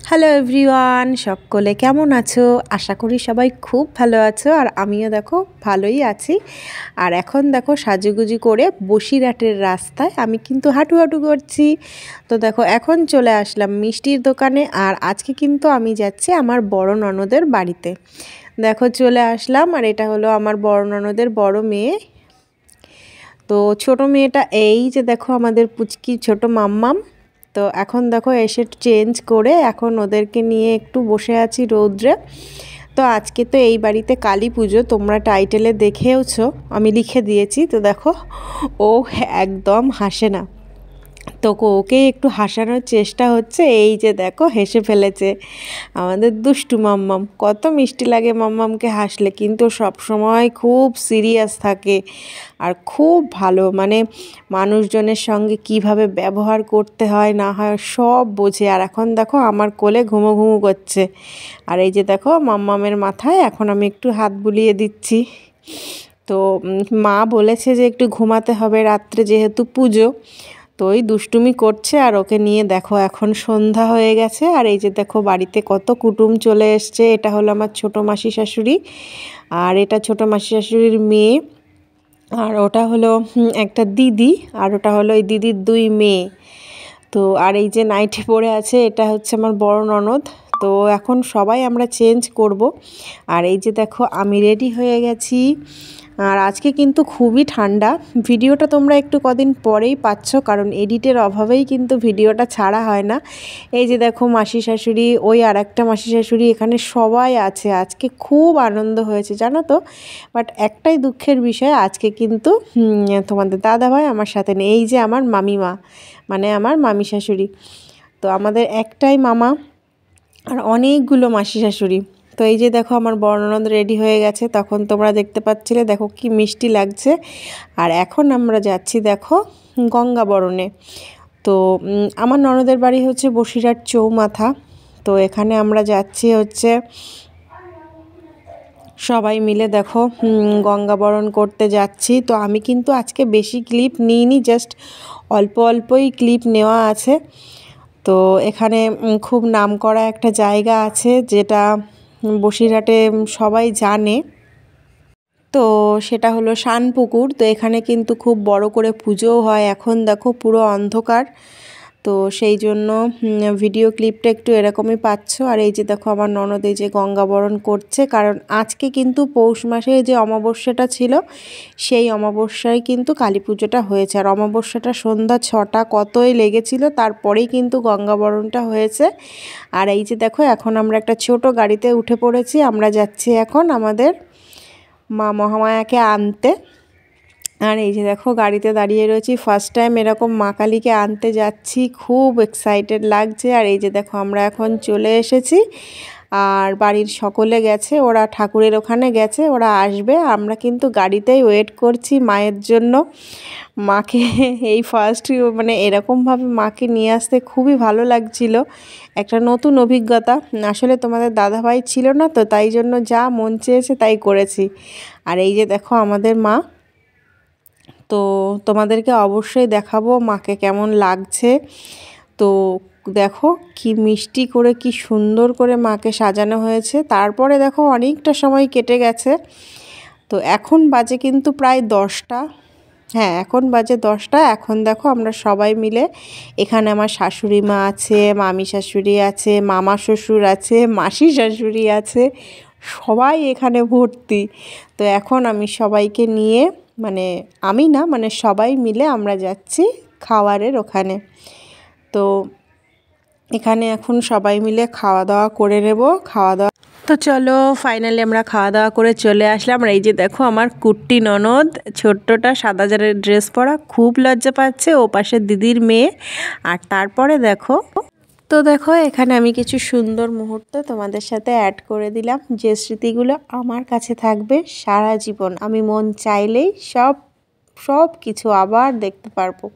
Hello everyone, সকলে কেমন আছো? আশা করি সবাই খুব ভালো আছো। আর আমিও দেখো ভালোই আছি। আর এখন দেখো সাজুগুজু করে বসিরহাটের রাস্তায় আমি কিন্তু হাঁটু হাঁটু করছি। তো দেখো এখন চলে আসলাম মিষ্টির দোকানে। আর আজকে কিন্তু আমি যাচ্ছি আমার বড় ননদের বাড়িতে। দেখো চলে আসলাম, আর এটা হলো আমার বড় ননদের বড় মেয়ে। তো ছোট মেয়েটা এই যে দেখো আমাদের পুচকি ছোট মাম্মাম। তো এখন দেখো এসে চেঞ্জ করে এখন ওদেরকে নিয়ে একটু বসে আছি রৌদ্রে। তো আজকে তো এই বাড়িতে কালী পুজো, তোমরা টাইটেলে দেখেওছো, আমি লিখে দিয়েছি। তো দেখো ও একদম হাসে না, তো ওকে একটু হাসানোর চেষ্টা হচ্ছে। এই যে দেখো হেসে ফেলেছে আমাদের দুষ্টু মাম্মাম। কত মিষ্টি লাগে মাম্মামকে হাসলে, কিন্তু সব সময় খুব সিরিয়াস থাকে আর খুব ভালো, মানে মানুষজনের সঙ্গে কিভাবে ব্যবহার করতে হয় না হয় সব বোঝে। আর এখন দেখো আমার কোলে ঘুমো ঘুমো করছে। আর এই যে দেখো মাম্মামের মাথায় এখন আমি একটু হাত বুলিয়ে দিচ্ছি। তো মা বলেছে যে একটু ঘুমাতে হবে রাত্রে, যেহেতু পুজো। তো ওই দুষ্টুমি করছে। আর ওকে নিয়ে দেখো এখন সন্ধ্যা হয়ে গেছে। আর এই যে দেখো বাড়িতে কত কুটুম চলে এসছে। এটা হলো আমার ছোটো মাসি শাশুড়ি, আর এটা ছোটো মাসি শাশুড়ির মেয়ে, আর ওটা হলো একটা দিদি, আর ওটা হলো ওই দিদির দুই মেয়ে। তো আর এই যে নাইটি পরে আছে এটা হচ্ছে আমার বড় ননদ। তো এখন সবাই আমরা চেঞ্জ করব। আর এই যে দেখো আমি রেডি হয়ে গেছি। আর আজকে কিন্তু খুবই ঠান্ডা। ভিডিওটা তোমরা একটু কদিন পরেই পাচ্ছ, কারণ এডিটের অভাবেই কিন্তু ভিডিওটা ছাড়া হয় না। এই যে দেখো মাসি শাশুড়ি, ওই আর একটা মাসি শাশুড়ি, এখানে সবাই আছে। আজকে খুব আনন্দ হয়েছে জানো তো। বাট একটাই দুঃখের বিষয়, আজকে কিন্তু তোমাদের দাদাভাই আমার সাথে নেই। এই যে আমার মামিমা, মানে আমার মামি শাশুড়ি। তো আমাদের একটাই মামা আর অনেকগুলো মাসি শাশুড়ি। তো এই যে দেখো আমার বড় ননদ রেডি হয়ে গেছে, তখন তোমরা দেখতে পাচ্ছিলে, দেখো কি মিষ্টি লাগছে। আর এখন আমরা যাচ্ছি দেখো গঙ্গাবরণে। তো আমার ননদের বাড়ি হচ্ছে বসিরহাট চৌমাথা। তো এখানে আমরা যাচ্ছি হচ্ছে সবাই মিলে দেখো গঙ্গাবরণ করতে যাচ্ছি। তো আমি কিন্তু আজকে বেশি ক্লিপ নিইনি, জাস্ট অল্প অল্পই ক্লিপ নেওয়া আছে। তো এখানে খুব নামকরা একটা জায়গা আছে, যেটা বসিরহাটে সবাই জানে। তো সেটা হলো শানপুকুর। তো এখানে কিন্তু খুব বড় করে পুজোও হয়। এখন দেখো পুরো অন্ধকার, তো সেই জন্য ভিডিও ক্লিপটা একটু এরকমই পাচ্ছ। আর এই যে দেখো আমার ননদ এই যে গঙ্গাবরণ করছে, কারণ আজকে কিন্তু পৌষ মাসে যে অমাবস্যাটা ছিল, সেই অমাবস্যায় কিন্তু কালী পুজোটা হয়েছে। আর অমাবস্যাটা সন্ধ্যা 6টা কতই লেগেছিল, তারপরেই কিন্তু গঙ্গাবরণটা হয়েছে। আর এই যে দেখো এখন আমরা একটা ছোট গাড়িতে উঠে পড়েছি। আমরা যাচ্ছি এখন আমাদের মা মহামায়াকে আনতে। আর এই যে দেখো গাড়িতে দাঁড়িয়ে রয়েছি, ফার্স্ট টাইম এরকম মা কালীকে আনতে যাচ্ছি, খুব এক্সাইটেড লাগছে। আর এই যে দেখো আমরা এখন চলে এসেছি। আর বাড়ির সকলে গেছে, ওরা ঠাকুরের ওখানে গেছে, ওরা আসবে। আমরা কিন্তু গাড়িতেই ওয়েট করছি মায়ের জন্য। মাকে এই ফার্স্ট, মানে এরকমভাবে মাকে নিয়ে আসতে খুবই ভালো লাগছিল, একটা নতুন অভিজ্ঞতা। আসলে তোমাদের দাদাভাই ছিল না, তো তাই জন্য যা মন চেয়েছে তাই করেছি। আর এই যে দেখো আমাদের মা, তো তোমাদেরকে অবশ্যই দেখাবো মাকে কেমন লাগছে। তো দেখো কি মিষ্টি করে, কি সুন্দর করে মাকে সাজানো হয়েছে। তারপরে দেখো অনেকটা সময় কেটে গেছে। তো এখন বাজে কিন্তু প্রায় 10টা। হ্যাঁ, এখন বাজে 10টা। এখন দেখো আমরা সবাই মিলে, এখানে আমার শাশুড়ি মা আছে, মামি শাশুড়ি আছে, মামা শ্বশুর আছে, মাসি শাশুড়ি আছে, সবাই এখানে ভর্তি। তো এখন আমি সবাইকে নিয়ে, মানে আমি না, মানে সবাই মিলে আমরা যাচ্ছি খাওয়ারের ওখানে। তো এখানে এখন সবাই মিলে খাওয়া দাওয়া করে নেব। খাওয়া দাওয়া, তো চলো ফাইনালি আমরা খাওয়া দাওয়া করে চলে আসলাম। আর এই যে দেখো আমার কুট্টি ননদ, ছোট্টটা সাদা জারের ড্রেস পরা, খুব লজ্জা পাচ্ছে, ও পাশে দিদির মেয়ে। আর তারপরে দেখো, তো দেখো এখানে আমি কিছু সুন্দর মুহূর্ত তোমাদের সাথে অ্যাড করে দিলাম, যে স্মৃতিগুলো আমার কাছে থাকবে সারা জীবন। আমি মন চাইলেই সব কিছু আবার দেখতে পারবো।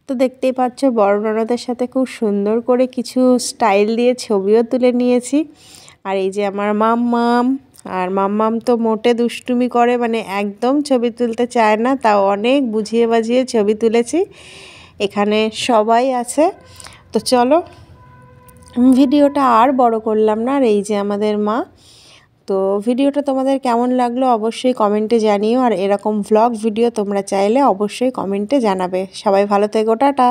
তো দেখতেই পাচ্ছ বড় ননদের সাথে খুব সুন্দর করে কিছু স্টাইল দিয়ে ছবিও তুলে নিয়েছি। আর এই যে আমার মাম্মাম, আর মাম্মাম তো মোটে দুষ্টুমি করে, মানে একদম ছবি তুলতে চায় না, তাও অনেক বুঝিয়ে বাজিয়ে ছবি তুলেছি। এখানে সবাই আছে। তো চলো ভিডিওটা আর বড় করলাম না, আর এই যে আমাদের মা। তো ভিডিওটা তোমাদের কেমন লাগলো অবশ্যই কমেন্টে জানিও, আর এরকম ভ্লগ ভিডিও তোমরা চাইলে অবশ্যই কমেন্টে জানাবে। সবাই ভালো থেকো, টাটা।